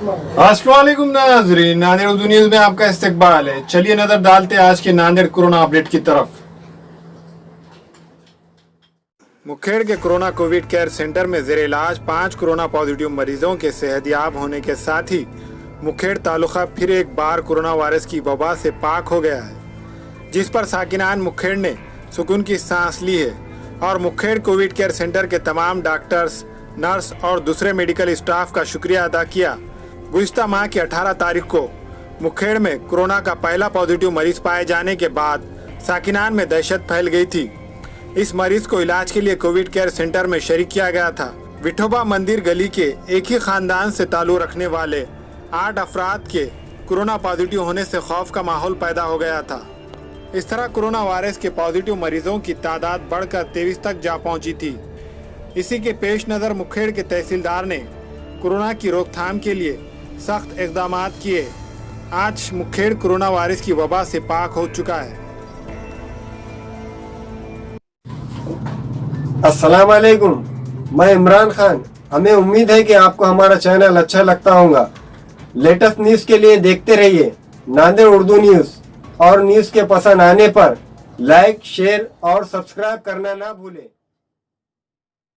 अस्सलाम वालेकुम नाज़रीन, नांदेड़ उर्दू न्यूज़ में आपका इस्तकबाल है। चलिए नजर डालते हैं आज के नांदेड़ कोरोना अपडेट की तरफ। मुखेड़ के कोरोना कोविड केयर सेंटर में जेर इलाज 5 कोरोना पॉजिटिव मरीजों के सेहतयाब होने के साथ ही मुखेड़ तालुका फिर एक बार कोरोना वायरस की वबा से पाक हो गया है, जिस पर साकिनान मुखेड़ ने सुकून की सांस ली है और मुखेड़ कोविड केयर सेंटर के तमाम डॉक्टर्स, नर्स और दूसरे मेडिकल स्टाफ का शुक्रिया अदा किया। गुज़िश्ता माह की 18 तारीख को मुखेड़ में कोरोना का पहला पॉजिटिव मरीज पाए जाने के बाद साकिनान में दहशत फैल गई थी। इस मरीज को इलाज के लिए कोविड केयर सेंटर में शरीक किया गया था। विठोबा मंदिर गली के एक ही खानदान से ताल्लुक रखने वाले 8 अफराद के कोरोना पॉजिटिव होने से खौफ का माहौल पैदा हो गया था। इस तरह कोरोना वायरस के पॉजिटिव मरीजों की तादाद बढ़कर 23 तक जा पहुंची थी। इसी के पेश नज़र मुखेड़ के तहसीलदार ने कोरोना की रोकथाम के लिए सख्त इक़दाम किए। आज मुखेड़ कोरोना वायरस की वबा से पाक हो चुका है। अस्सलाम वालेकुम, मैं इमरान खान। हमें उम्मीद है कि आपको हमारा चैनल अच्छा लगता होगा। लेटेस्ट न्यूज़ के लिए देखते रहिए नांदेड़ उर्दू न्यूज़, और न्यूज़ के पसंद आने पर लाइक, शेयर और सब्सक्राइब करना ना भूलें।